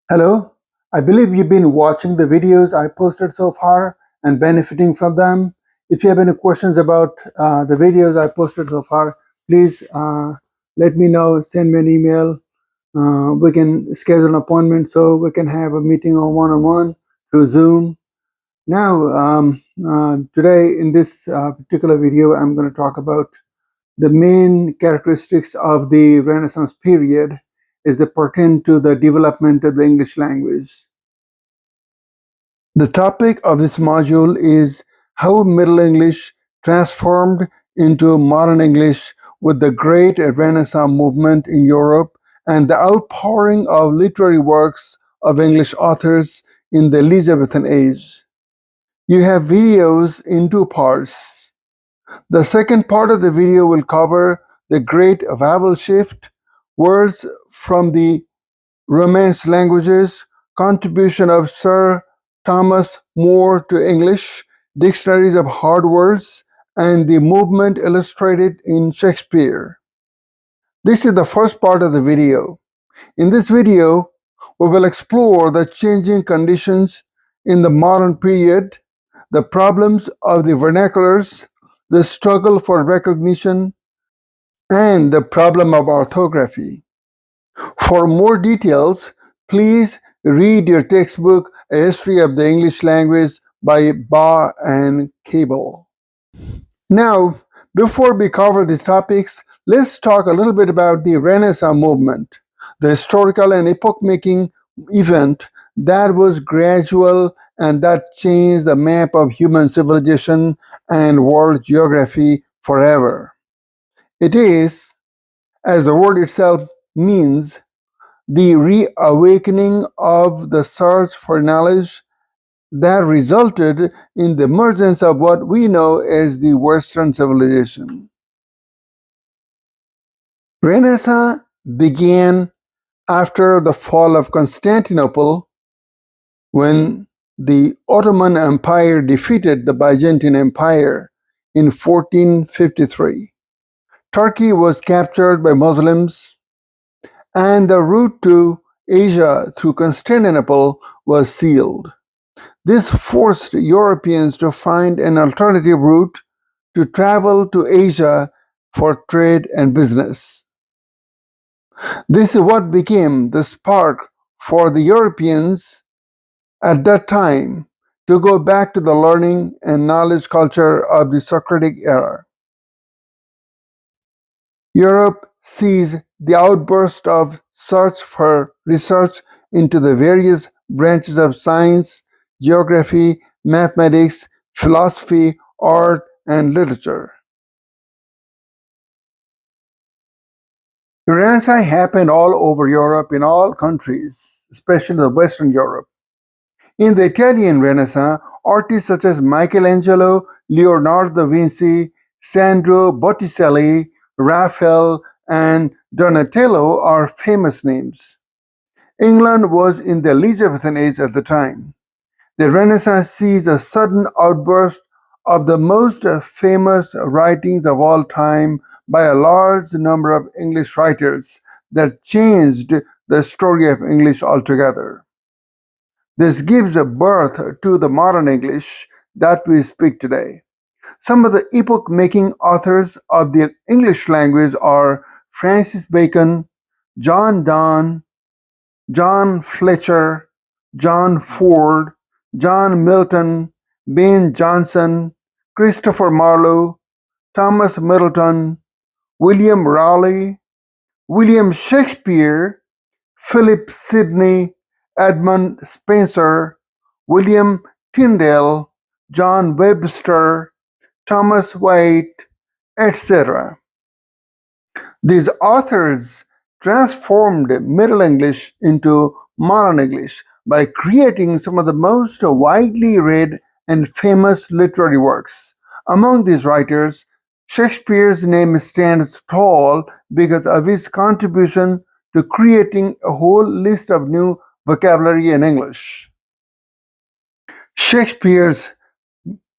Hello, I believe you've been watching the videos I posted so far and benefiting from them. If you have any questions about the videos I posted so far, please let me know, send me an email. We can schedule an appointment so we can have a meeting on one-on-one through Zoom. Now, today in this particular video, I'm going to talk about the main characteristics of the Renaissance period is that pertain to the development of the English language. The topic of this module is how Middle English transformed into modern English with the great Renaissance movement in Europe and the outpouring of literary works of English authors in the Elizabethan age. You have videos in two parts. The second part of the video will cover the Great Vowel Shift, words from the Romance languages, contribution of Sir Thomas More to English, dictionaries of hard words, and the movement illustrated in Shakespeare. This is the first part of the video. In this video, we will explore the changing conditions in the modern period, the problems of the vernaculars, the struggle for recognition, and the problem of orthography. For more details, please read your textbook, A History of the English Language by Baugh and Cable. Now, before we cover these topics, let's talk a little bit about the Renaissance movement, the historical and epoch-making event that was gradual and that changed the map of human civilization and world geography forever. It is, as the word itself means, the reawakening of the search for knowledge that resulted in the emergence of what we know as the Western civilization. Renaissance began after the fall of Constantinople when the Ottoman Empire defeated the Byzantine Empire in 1453. Turkey was captured by Muslims, and the route to Asia through Constantinople was sealed. This forced Europeans to find an alternative route to travel to Asia for trade and business. This is what became the spark for the Europeans at that time to go back to the learning and knowledge culture of the Socratic era. Europe sees the outburst of search for research into the various branches of science, geography, mathematics, philosophy, art, and literature. Renaissance happened all over Europe in all countries, especially the Western Europe. In the Italian Renaissance, artists such as Michelangelo, Leonardo da Vinci, Sandro Botticelli, Raphael, and Donatello are famous names. England was in the Elizabethan age at the time. The Renaissance sees a sudden outburst of the most famous writings of all time by a large number of English writers that changed the story of English altogether. This gives birth to the modern English that we speak today. Some of the epoch-making authors of the English language are Francis Bacon, John Donne, John Fletcher, John Ford, John Milton, Ben Jonson, Christopher Marlowe, Thomas Middleton, William Raleigh, William Shakespeare, Philip Sidney, Edmund Spenser, William Tyndale, John Webster, Thomas Waite, etc. These authors transformed Middle English into modern English by creating some of the most widely read and famous literary works. Among these writers, Shakespeare's name stands tall because of his contribution to creating a whole list of new vocabulary in English. Shakespeare's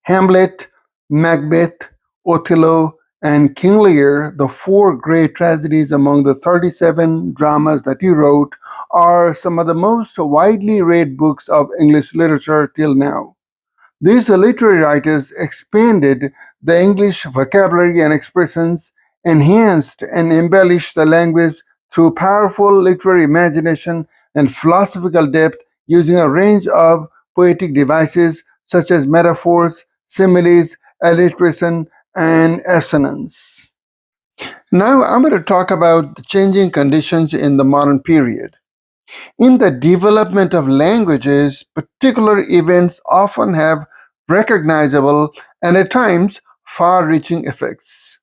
Hamlet, Macbeth, Othello, and King Lear, the four great tragedies among the 37 dramas that he wrote, are some of the most widely read books of English literature till now. These literary writers expanded the English vocabulary and expressions, enhanced and embellished the language through powerful literary imagination and philosophical depth using a range of poetic devices such as metaphors, similes, alliteration, and assonance. Now I'm going to talk about the changing conditions in the modern period. In the development of languages, particular events often have recognizable and at times far reaching effects.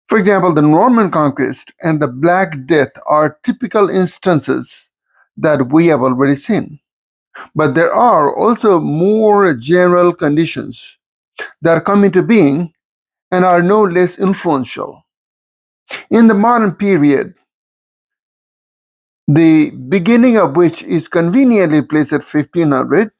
For example, the Norman Conquest and the Black Death are typical instances that we have already seen. But there are also more general conditions that come into being and are no less influential. In the modern period, the beginning of which is conveniently placed at 1500,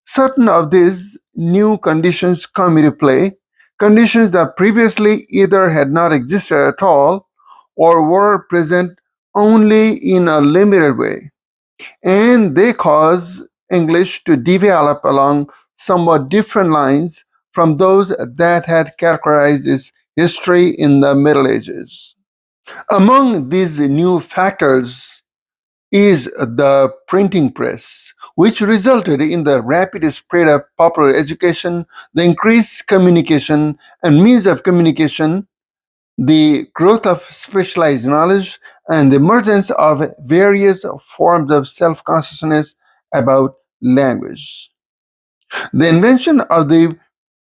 certain of these new conditions come into play, conditions that previously either had not existed at all or were present only in a limited way, and they cause English to develop along somewhat different lines from those that had characterized its history in the Middle Ages. Among these new factors is the printing press, which resulted in the rapid spread of popular education, the increased communication and means of communication, the growth of specialized knowledge, and the emergence of various forms of self consciousness about language. The invention of the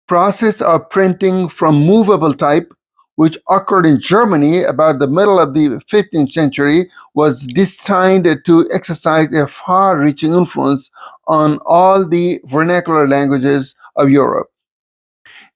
process of printing from movable type, which occurred in Germany about the middle of the 15th century, was destined to exercise a far reaching influence on all the vernacular languages of Europe.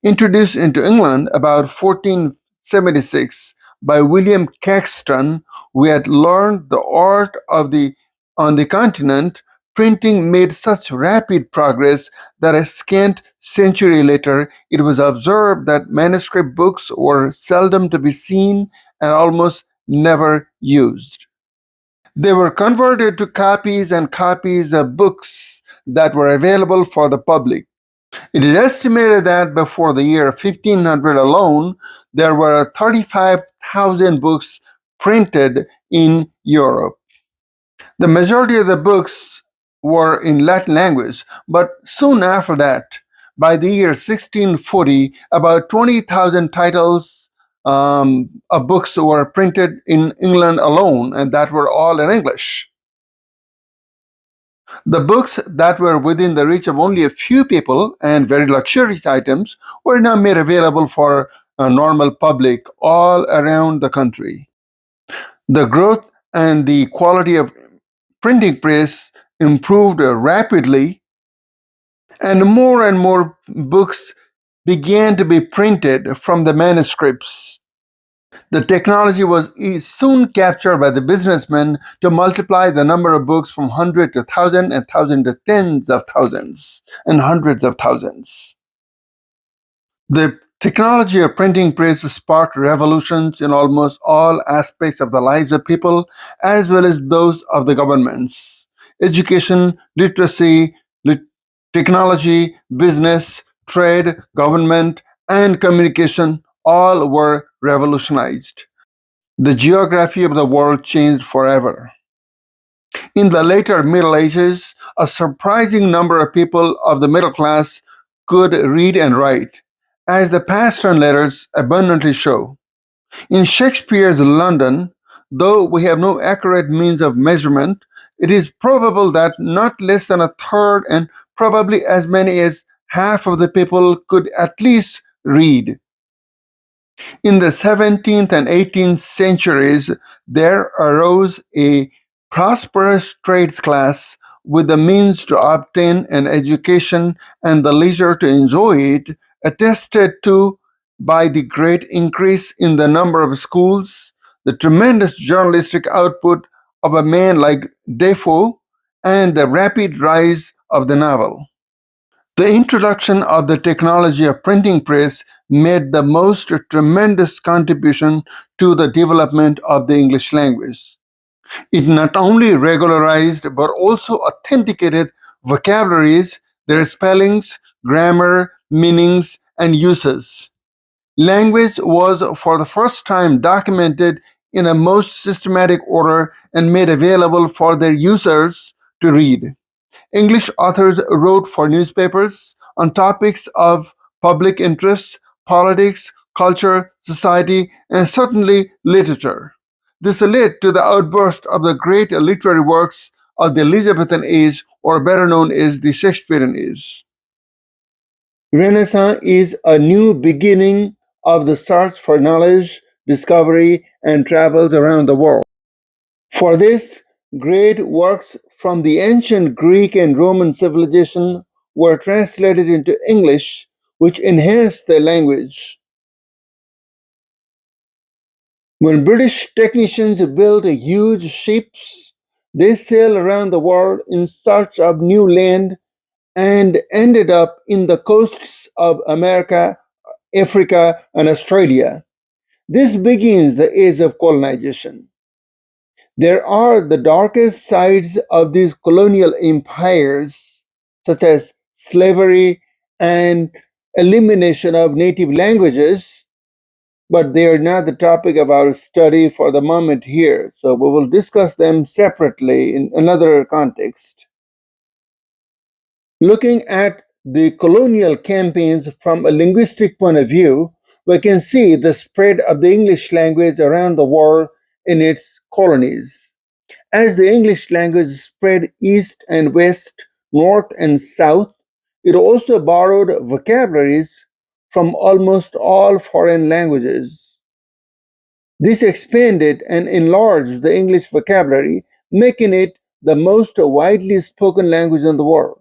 Introduced into England about 1476 by William Caxton, we had learned the art of the on the continent. Printing made such rapid progress that a scant century later it was observed that manuscript books were seldom to be seen and almost never used. They were converted to copies and copies of books that were available for the public. It is estimated that before the year 1500 alone, there were 35,000 books printed in Europe. The majority of the books were in Latin language, but soon after that, by the year 1640, about 20,000 titles of books were printed in England alone, and that were all in English. The books that were within the reach of only a few people and very luxurious items were now made available for a normal public all around the country. The growth and the quality of printing press improved rapidly, and more books began to be printed from the manuscripts. The technology was soon captured by the businessmen to multiply the number of books from 100 to 1,000 and 1,000 to tens of thousands and hundreds of thousands. The technology of printing press sparked revolutions in almost all aspects of the lives of people as well as those of the governments. Education, literacy, technology, business, trade, government, and communication all were revolutionized. The geography of the world changed forever. In the later Middle Ages, a surprising number of people of the middle class could read and write, as the Pastern letters abundantly show. In Shakespeare's London, though we have no accurate means of measurement, it is probable that not less than a third and probably as many as half of the people could at least read. In the 17th and 18th centuries, there arose a prosperous trades class with the means to obtain an education and the leisure to enjoy it, attested to by the great increase in the number of schools, the tremendous journalistic output of a man like Defoe, and the rapid rise of the novel. The introduction of the technology of printing press made the most tremendous contribution to the development of the English language. It not only regularized but also authenticated vocabularies, their spellings, grammar, meanings, and uses. Language was for the first time documented in a most systematic order and made available for their users to read. English authors wrote for newspapers on topics of public interest, politics, culture, society, and certainly literature. This led to the outburst of the great literary works of the Elizabethan age, or better known as the Shakespearean age. Renaissance is a new beginning of the search for knowledge, discovery, and travels around the world. For this, great works from the ancient Greek and Roman civilization were translated into English, which enhanced the language. When British technicians built huge ships, they sailed around the world in search of new land and ended up in the coasts of America, Africa, and Australia. This begins the age of colonization. There are the darkest sides of these colonial empires, such as slavery and elimination of native languages, but they are not the topic of our study for the moment here. So we will discuss them separately in another context. Looking at the colonial campaigns from a linguistic point of view, we can see the spread of the English language around the world in its colonies. As the English language spread east and west, north and south, it also borrowed vocabularies from almost all foreign languages. This expanded and enlarged the English vocabulary, making it the most widely spoken language in the world.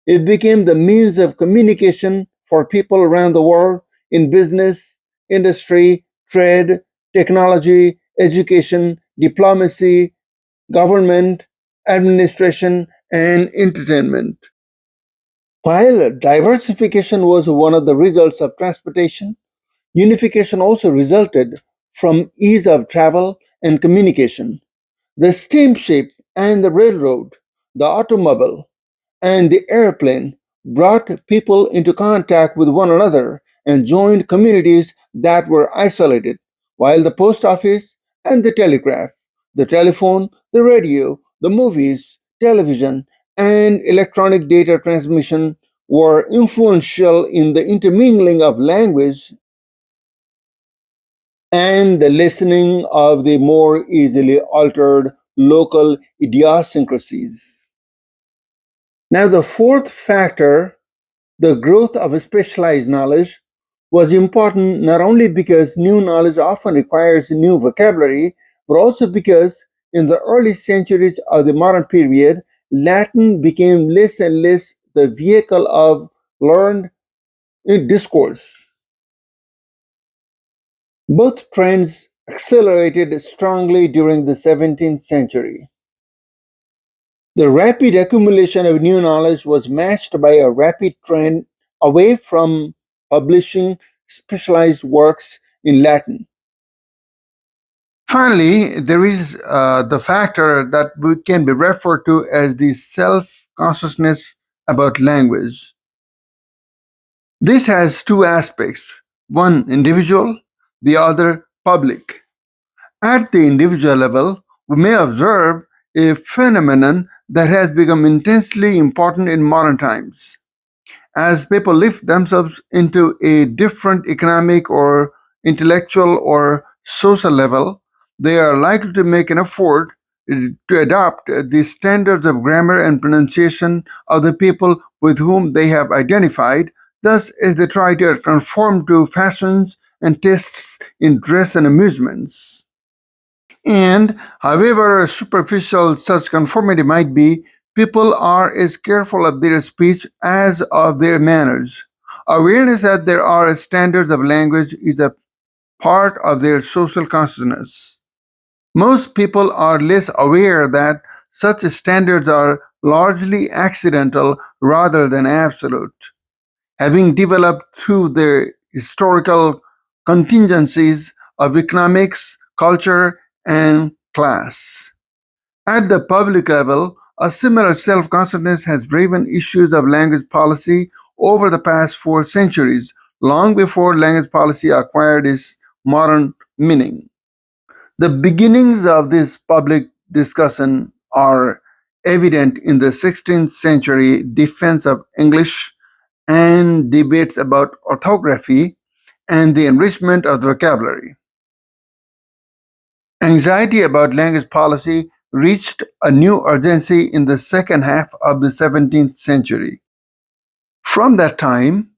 It became the means of communication for people around the world in business, industry, trade, technology, education, diplomacy, government, administration, and entertainment. While diversification was one of the results of transportation, unification also resulted from ease of travel and communication. The steamship and the railroad, the automobile, and the airplane brought people into contact with one another and joined communities that were isolated, while the post office and the telegraph, the telephone, the radio, the movies, television, and electronic data transmission were influential in the intermingling of language and the lessening of the more easily altered local idiosyncrasies. Now, the fourth factor, the growth of specialized knowledge, was important not only because new knowledge often requires new vocabulary, but also because in the early centuries of the modern period, Latin became less and less the vehicle of learned discourse. Both trends accelerated strongly during the 17th century. The rapid accumulation of new knowledge was matched by a rapid trend away from publishing specialized works in Latin. Finally, there is the factor that can be referred to as the self consciousness about language. This has two aspects, one individual, the other public. At the individual level, we may observe a phenomenon that has become intensely important in modern times. As people lift themselves into a different economic or intellectual or social level, they are likely to make an effort to adopt the standards of grammar and pronunciation of the people with whom they have identified, thus, as they try to conform to fashions and tastes in dress and amusements. And however superficial such conformity might be, people are as careful of their speech as of their manners. Awareness that there are standards of language is a part of their social consciousness. Most people are less aware that such standards are largely accidental rather than absolute, having developed through the historical contingencies of economics, culture, and class. At the public level, a similar self-consciousness has driven issues of language policy over the past 4 centuries, long before language policy acquired its modern meaning. The beginnings of this public discussion are evident in the 16th century defense of English and debates about orthography and the enrichment of the vocabulary. Anxiety about language policy reached a new urgency in the second half of the 17th century. From that time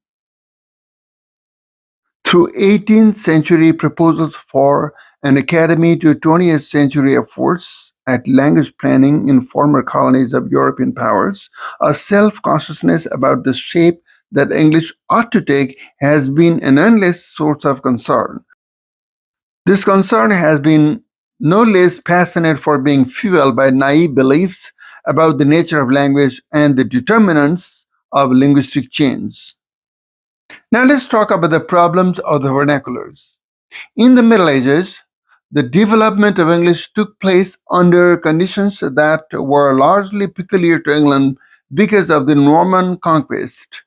through 18th century proposals for an academy to 20th century efforts at language planning in former colonies of European powers, a self-consciousness about the shape that English ought to take has been an endless source of concern. This concern has been no less passionate for being fueled by naive beliefs about the nature of language and the determinants of linguistic change. Now let's talk about the problems of the vernaculars. In the Middle Ages, the development of English took place under conditions that were largely peculiar to England because of the Norman conquest.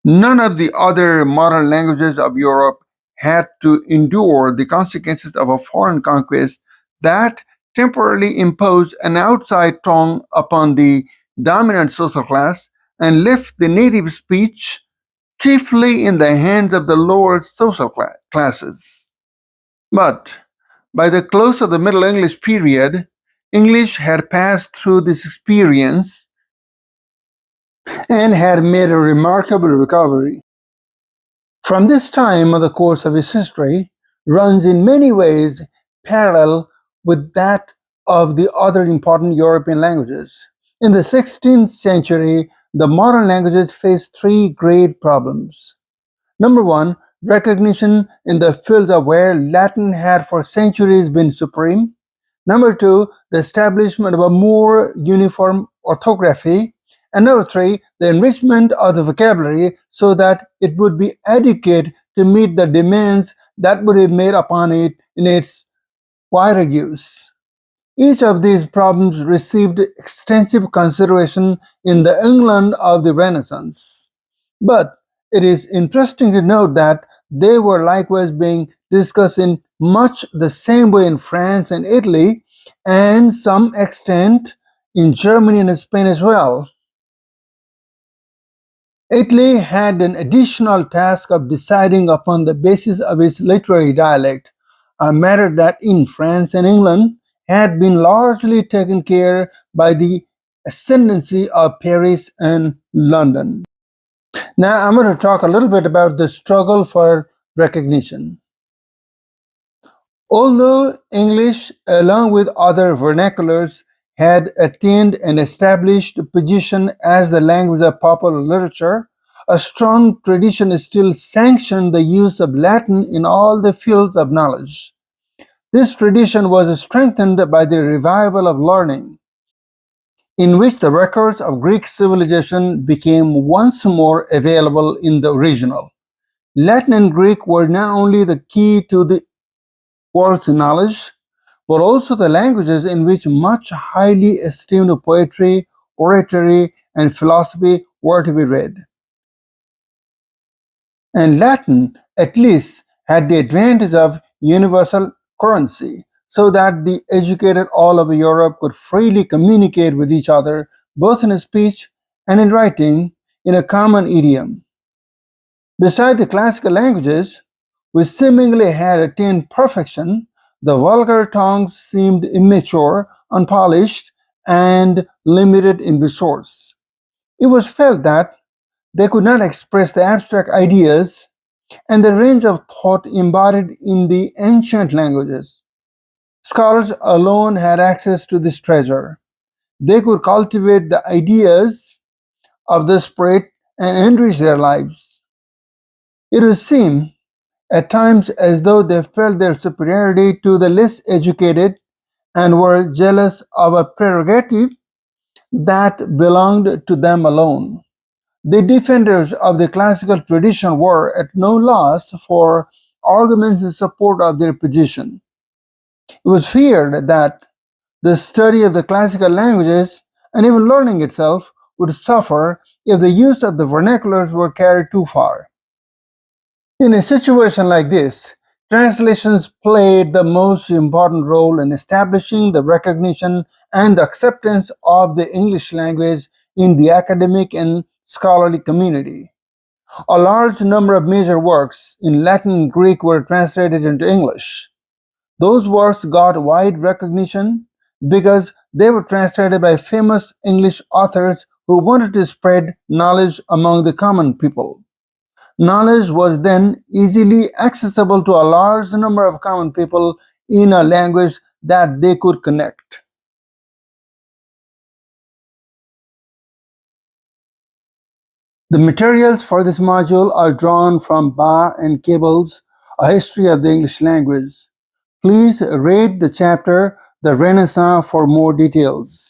None of the other modern languages of Europe had to endure the consequences of a foreign conquest that temporarily imposed an outside tongue upon the dominant social class and left the native speech chiefly in the hands of the lower social classes. But by the close of the Middle English period, English had passed through this experience and had made a remarkable recovery. From this time the course of its history runs in many ways parallel with that of the other important European languages. In the 16th century, the modern languages faced three great problems. Number one, recognition in the fields of where Latin had for centuries been supreme. Number two, the establishment of a more uniform orthography. And number three, the enrichment of the vocabulary so that it would be adequate to meet the demands that would be made upon it in its wider use. Each of these problems received extensive consideration in the England of the Renaissance. But it is interesting to note that they were likewise being discussed in much the same way in France and Italy, and some extent in Germany and Spain as well. Italy had an additional task of deciding upon the basis of its literary dialect, a matter that in France and England had been largely taken care by the ascendancy of Paris and London. Now I'm going to talk a little bit about the struggle for recognition. Although English, along with other vernaculars, had attained an established position as the language of popular literature, a strong tradition still sanctioned the use of Latin in all the fields of knowledge. This tradition was strengthened by the revival of learning, in which the records of Greek civilization became once more available in the original. Latin and Greek were not only the key to the world's knowledge, but also the languages in which much highly esteemed poetry, oratory, and philosophy were to be read. And Latin, at least, had the advantage of universal currency, so that the educated all over Europe could freely communicate with each other, both in speech and in writing, in a common idiom. Besides the classical languages, which seemingly had attained perfection, the vulgar tongues seemed immature, unpolished, and limited in resource. It was felt that they could not express the abstract ideas and the range of thought embodied in the ancient languages. Scholars alone had access to this treasure. They could cultivate the ideas of the Spirit and enrich their lives. It would seem at times as though they felt their superiority to the less educated and were jealous of a prerogative that belonged to them alone. The defenders of the classical tradition were at no loss for arguments in support of their position. It was feared that the study of the classical languages, and even learning itself, would suffer if the use of the vernaculars were carried too far. In a situation like this, translations played the most important role in establishing the recognition and the acceptance of the English language in the academic and scholarly community. A large number of major works in Latin and Greek were translated into English. Those works got wide recognition because they were translated by famous English authors who wanted to spread knowledge among the common people. Knowledge was then easily accessible to a large number of common people in a language that they could connect. The materials for this module are drawn from Baugh and Cable's A History of the English Language. Please read the chapter The Renaissance for more details.